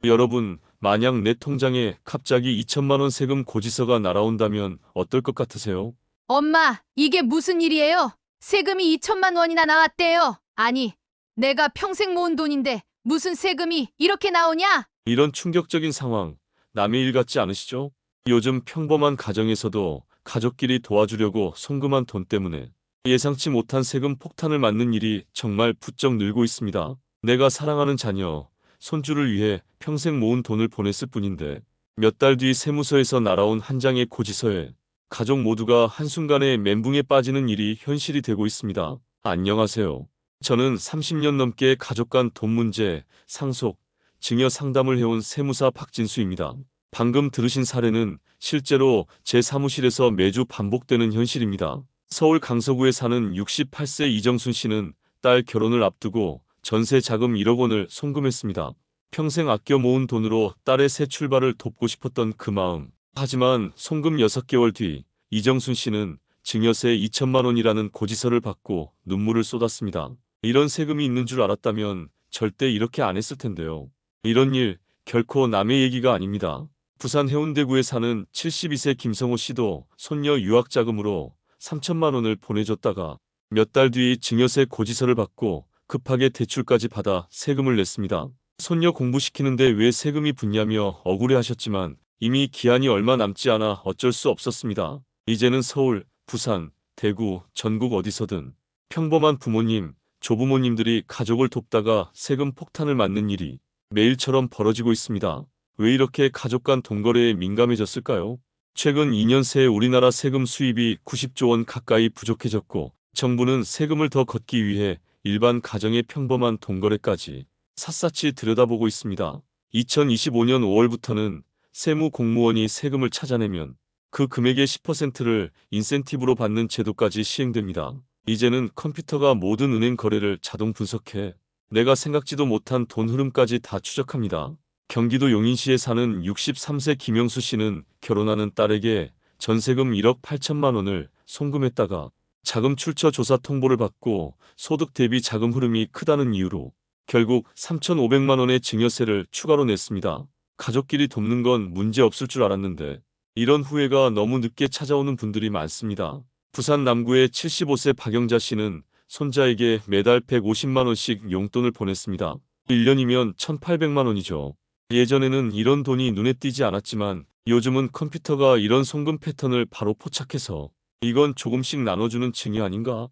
여러분, 만약 내 통장에 갑자기 2천만 원 세금 고지서가 날아온다면 어떨 것 같으세요? 엄마, 이게 무슨 일이에요? 세금이 2천만 원이나 나왔대요. 아니, 내가 평생 모은 돈인데 무슨 세금이 이렇게 나오냐? 이런 충격적인 상황, 남의 일 같지 않으시죠? 요즘 평범한 가정에서도 가족끼리 도와주려고 송금한 돈 때문에 예상치 못한 세금 폭탄을 맞는 일이 정말 부쩍 늘고 있습니다. 내가 사랑하는 자녀, 손주를 위해 평생 모은 돈을 보냈을 뿐인데 몇 달 뒤 세무서에서 날아온 한 장의 고지서에 가족 모두가 한순간에 멘붕에 빠지는 일이 현실이 되고 있습니다. 안녕하세요. 저는 30년 넘게 가족 간 돈 문제, 상속, 증여 상담을 해온 세무사 박진수입니다. 방금 들으신 사례는 실제로 제 사무실에서 매주 반복되는 현실입니다. 서울 강서구에 사는 68세 이정순 씨는 딸 결혼을 앞두고 전세 자금 1억 원을 송금했습니다. 평생 아껴 모은 돈으로 딸의 새 출발을 돕고 싶었던 그 마음. 하지만 송금 6개월 뒤 이정순 씨는 증여세 2천만 원이라는 고지서를 받고 눈물을 쏟았습니다. 이런 세금이 있는 줄 알았다면 절대 이렇게 안 했을 텐데요. 이런 일 결코 남의 얘기가 아닙니다. 부산 해운대구에 사는 72세 김성호 씨도 손녀 유학 자금으로 3천만 원을 보내줬다가 몇 달 뒤 증여세 고지서를 받고 급하게 대출까지 받아 세금을 냈습니다. 손녀 공부시키는데 왜 세금이 붙냐며 억울해하셨지만 이미 기한이 얼마 남지 않아 어쩔 수 없었습니다. 이제는 서울, 부산, 대구, 전국 어디서든 평범한 부모님, 조부모님들이 가족을 돕다가 세금 폭탄을 맞는 일이 매일처럼 벌어지고 있습니다. 왜 이렇게 가족 간 돈거래에 민감해졌을까요? 최근 2년 새 우리나라 세금 수입이 90조 원 가까이 부족해졌고 정부는 세금을 더 걷기 위해 일반 가정의 평범한 돈거래까지 샅샅이 들여다보고 있습니다. 2025년 5월부터는 세무 공무원이 세금을 찾아내면 그 금액의 10%를 인센티브로 받는 제도까지 시행됩니다. 이제는 컴퓨터가 모든 은행 거래를 자동 분석해 내가 생각지도 못한 돈 흐름까지 다 추적합니다. 경기도 용인시에 사는 63세 김영수 씨는 결혼하는 딸에게 전세금 1억 8천만 원을 송금했다가 자금 출처 조사 통보를 받고 소득 대비 자금 흐름이 크다는 이유로 결국 3,500만 원의 증여세를 추가로 냈습니다. 가족끼리 돕는 건 문제 없을 줄 알았는데 이런 후회가 너무 늦게 찾아오는 분들이 많습니다. 부산 남구의 75세 박영자 씨는 손자에게 매달 150만 원씩 용돈을 보냈습니다. 1년이면 1,800만 원이죠. 예전에는 이런 돈이 눈에 띄지 않았지만 요즘은 컴퓨터가 이런 송금 패턴을 바로 포착해서 이건 조금씩 나눠주는 징이 아닌가?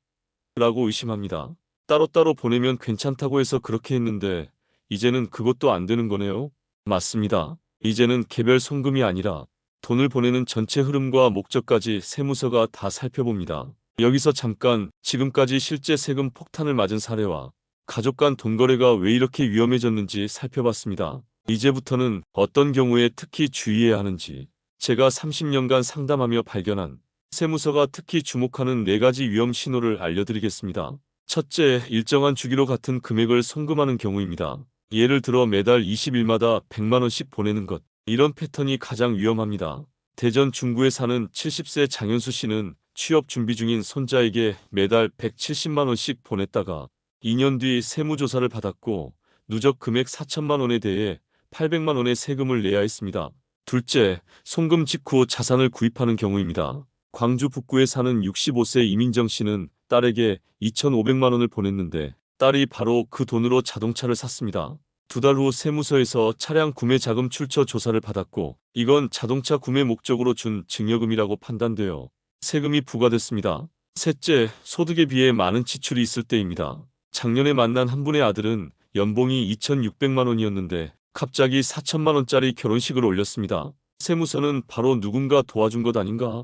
라고 의심합니다. 따로따로 보내면 괜찮다고 해서 그렇게 했는데 이제는 그것도 안 되는 거네요. 맞습니다. 이제는 개별 송금이 아니라 돈을 보내는 전체 흐름과 목적까지 세무서가 다 살펴봅니다. 여기서 잠깐 지금까지 실제 세금 폭탄을 맞은 사례와 가족 간 돈거래가 왜 이렇게 위험해졌는지 살펴봤습니다. 이제부터는 어떤 경우에 특히 주의해야 하는지 제가 30년간 상담하며 발견한 세무서가 특히 주목하는 4가지 위험 신호를 알려드리겠습니다. 첫째, 일정한 주기로 같은 금액을 송금하는 경우입니다. 예를 들어 매달 20일마다 100만 원씩 보내는 것. 이런 패턴이 가장 위험합니다. 대전 중구에 사는 70세 장현수 씨는 취업 준비 중인 손자에게 매달 170만 원씩 보냈다가 2년 뒤 세무조사를 받았고 누적 금액 4천만 원에 대해 800만 원의 세금을 내야 했습니다. 둘째, 송금 직후 자산을 구입하는 경우입니다. 광주 북구에 사는 65세 이민정 씨는 딸에게 2,500만 원을 보냈는데 딸이 바로 그 돈으로 자동차를 샀습니다. 2달 후 세무서에서 차량 구매 자금 출처 조사를 받았고 이건 자동차 구매 목적으로 준 증여금이라고 판단되어 세금이 부과됐습니다. 셋째, 소득에 비해 많은 지출이 있을 때입니다. 작년에 만난 한 분의 아들은 연봉이 2,600만 원이었는데 갑자기 4천만 원짜리 결혼식을 올렸습니다. 세무서는 바로 누군가 도와준 것 아닌가?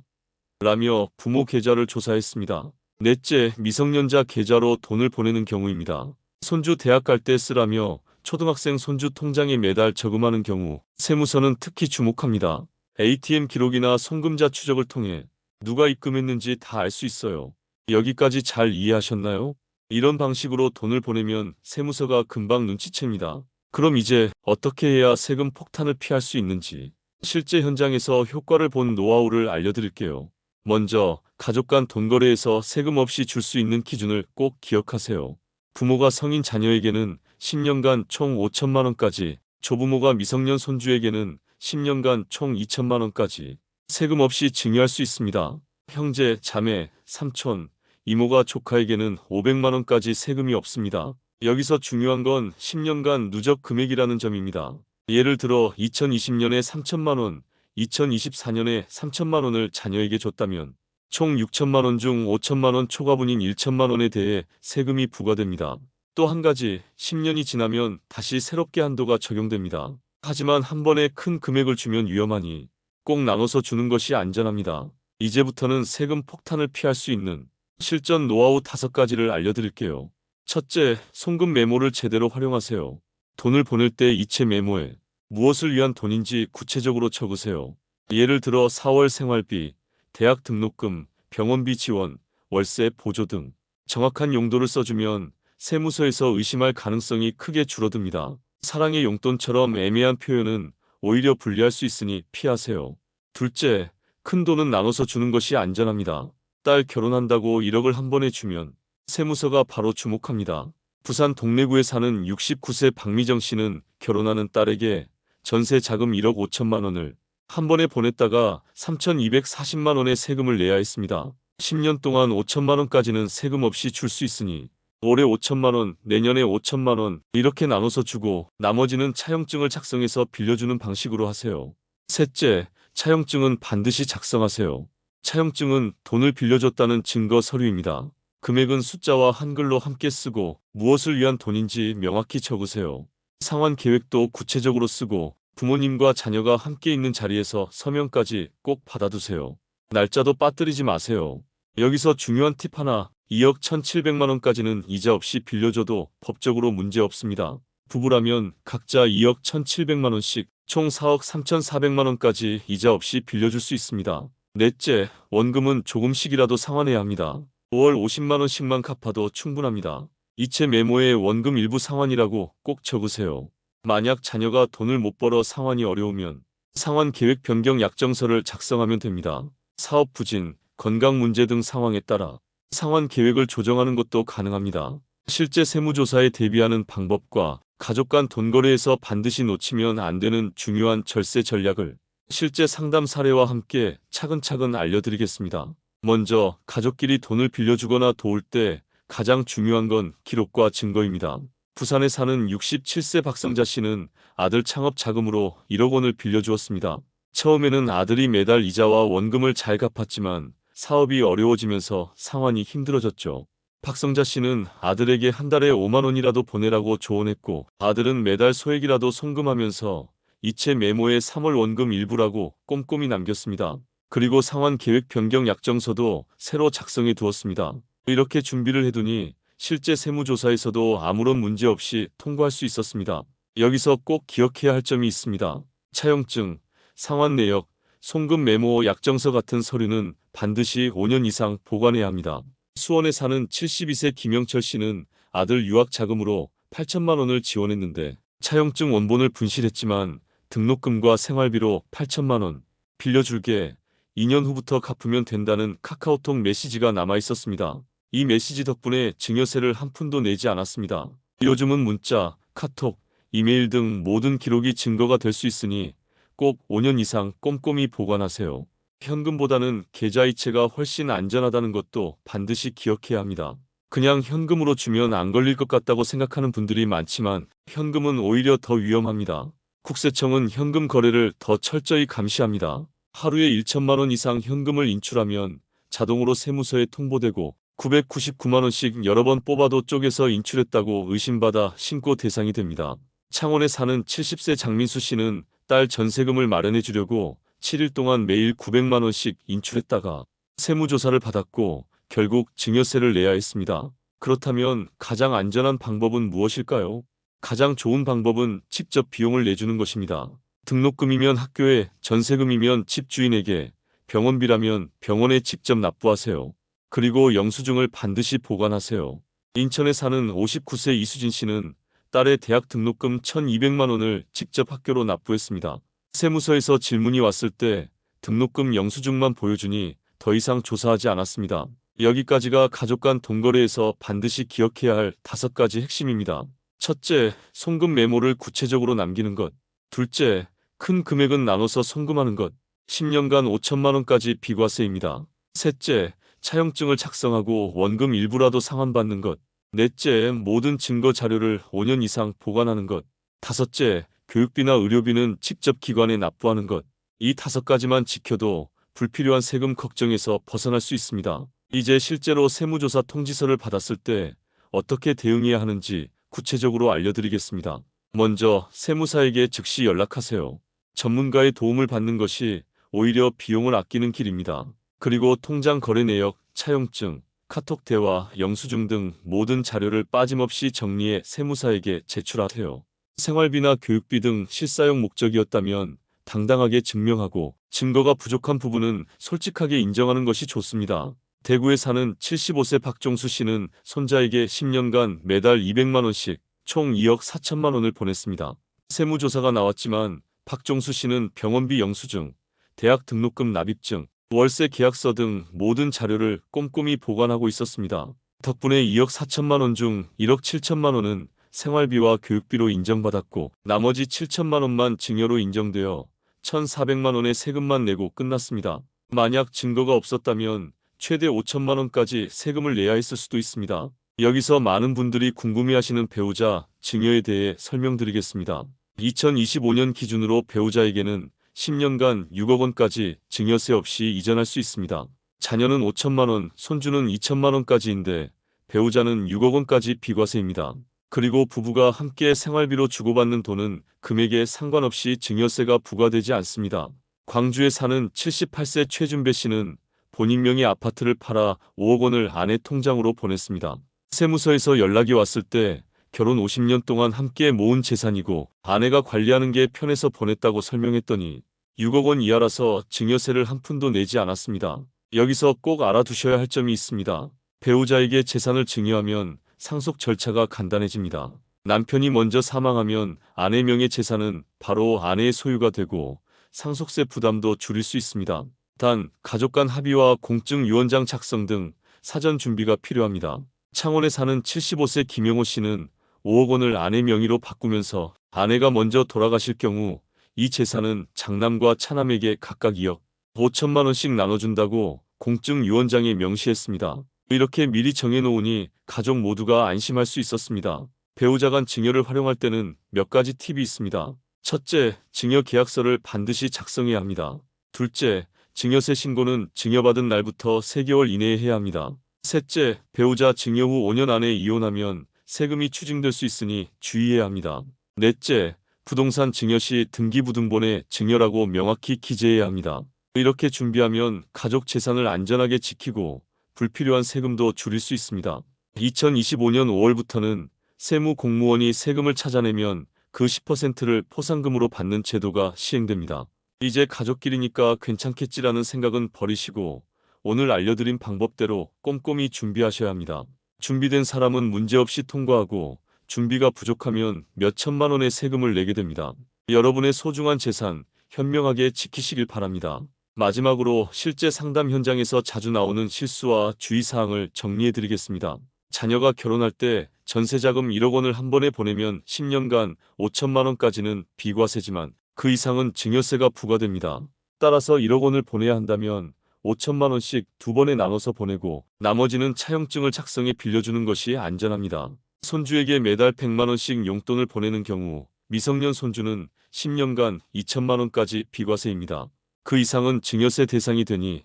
라며 부모 계좌를 조사했습니다. 넷째, 미성년자 계좌로 돈을 보내는 경우입니다. 손주 대학 갈 때 쓰라며 초등학생 손주 통장에 매달 저금하는 경우 세무서는 특히 주목합니다. ATM 기록이나 송금자 추적을 통해 누가 입금했는지 다 알 수 있어요. 여기까지 잘 이해하셨나요? 이런 방식으로 돈을 보내면 세무서가 금방 눈치챕니다. 그럼 이제 어떻게 해야 세금 폭탄을 피할 수 있는지 실제 현장에서 효과를 본 노하우를 알려드릴게요. 먼저 가족 간 돈거래에서 세금 없이 줄 수 있는 기준을 꼭 기억하세요. 부모가 성인 자녀에게는 10년간 총 5천만 원까지 조부모가 미성년 손주에게는 10년간 총 2천만 원까지 세금 없이 증여할 수 있습니다. 형제, 자매, 삼촌, 이모가 조카에게는 500만 원까지 세금이 없습니다. 여기서 중요한 건 10년간 누적 금액이라는 점입니다. 예를 들어 2020년에 3천만 원, 2024년에 3천만 원을 자녀에게 줬다면 총 6천만 원 중 5천만 원 초과분인 1천만 원에 대해 세금이 부과됩니다. 또 한 가지, 10년이 지나면 다시 새롭게 한도가 적용됩니다. 하지만 한 번에 큰 금액을 주면 위험하니 꼭 나눠서 주는 것이 안전합니다. 이제부터는 세금 폭탄을 피할 수 있는 실전 노하우 5가지를 알려드릴게요. 첫째, 송금 메모를 제대로 활용하세요. 돈을 보낼 때 이체 메모에 무엇을 위한 돈인지 구체적으로 적으세요. 예를 들어 4월 생활비, 대학 등록금, 병원비 지원, 월세, 보조 등 정확한 용도를 써주면 세무서에서 의심할 가능성이 크게 줄어듭니다. 사랑의 용돈처럼 애매한 표현은 오히려 불리할 수 있으니 피하세요. 둘째, 큰 돈은 나눠서 주는 것이 안전합니다. 딸 결혼한다고 1억을 한 번에 주면 세무서가 바로 주목합니다. 부산 동래구에 사는 69세 박미정 씨는 결혼하는 딸에게 전세 자금 1억 5천만 원을 한 번에 보냈다가 3,240만 원의 세금을 내야 했습니다. 10년 동안 5천만 원까지는 세금 없이 줄 수 있으니 올해 5천만 원, 내년에 5천만 원 이렇게 나눠서 주고 나머지는 차용증을 작성해서 빌려주는 방식으로 하세요. 셋째, 차용증은 반드시 작성하세요. 차용증은 돈을 빌려줬다는 증거 서류입니다. 금액은 숫자와 한글로 함께 쓰고 무엇을 위한 돈인지 명확히 적으세요. 상환 계획도 구체적으로 쓰고 부모님과 자녀가 함께 있는 자리에서 서명까지 꼭 받아두세요. 날짜도 빠뜨리지 마세요. 여기서 중요한 팁 하나, 2억 1,700만 원까지는 이자 없이 빌려줘도 법적으로 문제 없습니다. 부부라면 각자 2억 1,700만 원씩 총 4억 3,400만 원까지 이자 없이 빌려줄 수 있습니다. 넷째, 원금은 조금씩이라도 상환해야 합니다. 5월 50만 원씩만 갚아도 충분합니다. 이체 메모에 원금 일부 상환이라고 꼭 적으세요. 만약 자녀가 돈을 못 벌어 상환이 어려우면 상환 계획 변경 약정서를 작성하면 됩니다. 사업 부진, 건강 문제 등 상황에 따라 상환 계획을 조정하는 것도 가능합니다. 실제 세무조사에 대비하는 방법과 가족 간 돈거래에서 반드시 놓치면 안 되는 중요한 절세 전략을 실제 상담 사례와 함께 차근차근 알려드리겠습니다. 먼저 가족끼리 돈을 빌려주거나 도울 때 가장 중요한 건 기록과 증거입니다. 부산에 사는 67세 박성자 씨는 아들 창업 자금으로 1억 원을 빌려주었습니다. 처음에는 아들이 매달 이자와 원금을 잘 갚았지만 사업이 어려워지면서 상환이 힘들어졌죠. 박성자 씨는 아들에게 한 달에 5만 원이라도 보내라고 조언했고 아들은 매달 소액이라도 송금하면서 이체 메모에 3월 원금 일부라고 꼼꼼히 남겼습니다. 그리고 상환 계획 변경 약정서도 새로 작성해 두었습니다. 이렇게 준비를 해두니 실제 세무조사에서도 아무런 문제 없이 통과할 수 있었습니다. 여기서 꼭 기억해야 할 점이 있습니다. 차용증, 상환 내역, 송금 메모, 약정서 같은 서류는 반드시 5년 이상 보관해야 합니다. 수원에 사는 72세 김영철 씨는 아들 유학 자금으로 8천만 원을 지원했는데 차용증 원본을 분실했지만 등록금과 생활비로 8천만 원 빌려줄게 2년 후부터 갚으면 된다는 카카오톡 메시지가 남아 있었습니다. 이 메시지 덕분에 증여세를 한 푼도 내지 않았습니다. 요즘은 문자, 카톡, 이메일 등 모든 기록이 증거가 될 수 있으니 꼭 5년 이상 꼼꼼히 보관하세요. 현금보다는 계좌이체가 훨씬 안전하다는 것도 반드시 기억해야 합니다. 그냥 현금으로 주면 안 걸릴 것 같다고 생각하는 분들이 많지만 현금은 오히려 더 위험합니다. 국세청은 현금 거래를 더 철저히 감시합니다. 하루에 1천만 원 이상 현금을 인출하면 자동으로 세무서에 통보되고 999만 원씩 여러 번 뽑아도 쪼개서 인출했다고 의심받아 신고 대상이 됩니다. 창원에 사는 70세 장민수 씨는 딸 전세금을 마련해 주려고 7일 동안 매일 900만 원씩 인출했다가 세무조사를 받았고 결국 증여세를 내야 했습니다. 그렇다면 가장 안전한 방법은 무엇일까요? 가장 좋은 방법은 직접 비용을 내주는 것입니다. 등록금이면 학교에, 전세금이면 집주인에게, 병원비라면 병원에 직접 납부하세요. 그리고 영수증을 반드시 보관하세요. 인천에 사는 59세 이수진 씨는 딸의 대학 등록금 1,200만 원을 직접 학교로 납부했습니다. 세무서에서 질문이 왔을 때 등록금 영수증만 보여주니 더 이상 조사하지 않았습니다. 여기까지가 가족 간 돈거래에서 반드시 기억해야 할 5가지 핵심입니다. 첫째, 송금 메모를 구체적으로 남기는 것. 둘째, 큰 금액은 나눠서 송금하는 것. 10년간 5천만 원까지 비과세입니다. 셋째, 차용증을 작성하고 원금 일부라도 상환받는 것. 넷째, 모든 증거 자료를 5년 이상 보관하는 것. 다섯째, 교육비나 의료비는 직접 기관에 납부하는 것. 이 5가지만 지켜도 불필요한 세금 걱정에서 벗어날 수 있습니다. 이제 실제로 세무조사 통지서를 받았을 때 어떻게 대응해야 하는지 구체적으로 알려드리겠습니다. 먼저 세무사에게 즉시 연락하세요. 전문가의 도움을 받는 것이 오히려 비용을 아끼는 길입니다. 그리고 통장 거래 내역, 차용증, 카톡 대화, 영수증 등 모든 자료를 빠짐없이 정리해 세무사에게 제출하세요. 생활비나 교육비 등 실사용 목적이었다면 당당하게 증명하고 증거가 부족한 부분은 솔직하게 인정하는 것이 좋습니다. 대구에 사는 75세 박종수 씨는 손자에게 10년간 매달 200만 원씩 총 2억 4천만 원을 보냈습니다. 세무조사가 나왔지만 박종수 씨는 병원비 영수증, 대학 등록금 납입증, 월세 계약서 등 모든 자료를 꼼꼼히 보관하고 있었습니다. 덕분에 2억 4천만 원 중 1억 7천만 원은 생활비와 교육비로 인정받았고 나머지 7천만 원만 증여로 인정되어 1,400만 원의 세금만 내고 끝났습니다. 만약 증거가 없었다면 최대 5천만 원까지 세금을 내야 했을 수도 있습니다. 여기서 많은 분들이 궁금해하시는 배우자 증여에 대해 설명드리겠습니다. 2025년 기준으로 배우자에게는 10년간 6억 원까지 증여세 없이 이전할 수 있습니다. 자녀는 5천만 원, 손주는 2천만 원까지인데 배우자는 6억 원까지 비과세입니다. 그리고 부부가 함께 생활비로 주고받는 돈은 금액에 상관없이 증여세가 부과되지 않습니다. 광주에 사는 78세 최준배 씨는 본인 명의 아파트를 팔아 5억 원을 아내 통장으로 보냈습니다. 세무서에서 연락이 왔을 때 결혼 50년 동안 함께 모은 재산이고 아내가 관리하는 게 편해서 보냈다고 설명했더니 6억 원 이하라서 증여세를 한 푼도 내지 않았습니다. 여기서 꼭 알아두셔야 할 점이 있습니다. 배우자에게 재산을 증여하면 상속 절차가 간단해집니다. 남편이 먼저 사망하면 아내 명의 재산은 바로 아내의 소유가 되고 상속세 부담도 줄일 수 있습니다. 단, 가족 간 합의와 공증 유언장 작성 등 사전 준비가 필요합니다. 창원에 사는 75세 김영호 씨는 5억 원을 아내 명의로 바꾸면서 아내가 먼저 돌아가실 경우 이 재산은 장남과 차남에게 각각 2억 5천만 원씩 나눠준다고 공증 유언장에 명시했습니다. 이렇게 미리 정해놓으니 가족 모두가 안심할 수 있었습니다. 배우자 간 증여를 활용할 때는 몇 가지 팁이 있습니다. 첫째, 증여 계약서를 반드시 작성해야 합니다. 둘째, 증여세 신고는 증여받은 날부터 3개월 이내에 해야 합니다. 셋째, 배우자 증여 후 5년 안에 이혼하면 세금이 추징될 수 있으니 주의해야 합니다. 넷째, 부동산 증여 시 등기부등본에 증여라고 명확히 기재해야 합니다. 이렇게 준비하면 가족 재산을 안전하게 지키고 불필요한 세금도 줄일 수 있습니다. 2025년 5월부터는 세무 공무원이 세금을 찾아내면 그 10%를 포상금으로 받는 제도가 시행됩니다. 이제 가족끼리니까 괜찮겠지라는 생각은 버리시고 오늘 알려드린 방법대로 꼼꼼히 준비하셔야 합니다. 준비된 사람은 문제없이 통과하고 준비가 부족하면 몇 천만 원의 세금을 내게 됩니다. 여러분의 소중한 재산 현명하게 지키시길 바랍니다. 마지막으로 실제 상담 현장에서 자주 나오는 실수와 주의사항을 정리해드리겠습니다. 자녀가 결혼할 때 전세자금 1억 원을 한 번에 보내면 10년간 5천만 원까지는 비과세지만 그 이상은 증여세가 부과됩니다. 따라서 1억 원을 보내야 한다면 5천만 원씩 2번에 나눠서 보내고 나머지는 차용증을 작성해 빌려주는 것이 안전합니다. 손주에게 매달 100만 원씩 용돈을 보내는 경우 미성년 손주는 10년간 2천만 원까지 비과세입니다. 그 이상은 증여세 대상이 되니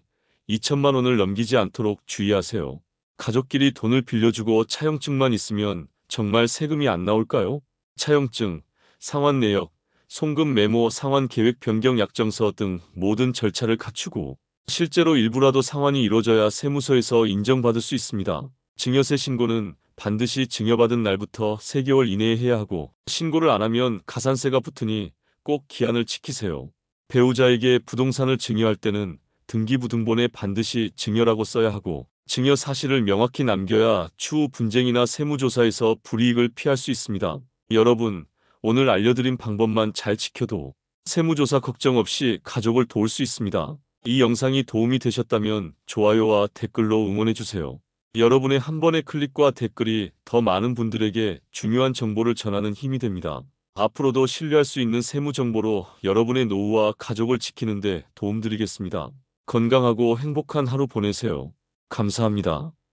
2천만 원을 넘기지 않도록 주의하세요. 가족끼리 돈을 빌려주고 차용증만 있으면 정말 세금이 안 나올까요? 차용증, 상환 내역, 송금 메모, 상환 계획 변경 약정서 등 모든 절차를 갖추고 실제로 일부라도 상환이 이루어져야 세무서에서 인정받을 수 있습니다. 증여세 신고는 반드시 증여받은 날부터 3개월 이내에 해야 하고 신고를 안 하면 가산세가 붙으니 꼭 기한을 지키세요. 배우자에게 부동산을 증여할 때는 등기부등본에 반드시 증여라고 써야 하고 증여 사실을 명확히 남겨야 추후 분쟁이나 세무조사에서 불이익을 피할 수 있습니다. 여러분, 오늘 알려드린 방법만 잘 지켜도 세무조사 걱정 없이 가족을 도울 수 있습니다. 이 영상이 도움이 되셨다면 좋아요와 댓글로 응원해주세요. 여러분의 한 번의 클릭과 댓글이 더 많은 분들에게 중요한 정보를 전하는 힘이 됩니다. 앞으로도 신뢰할 수 있는 세무 정보로 여러분의 노후와 가족을 지키는 데 도움드리겠습니다. 건강하고 행복한 하루 보내세요. 감사합니다.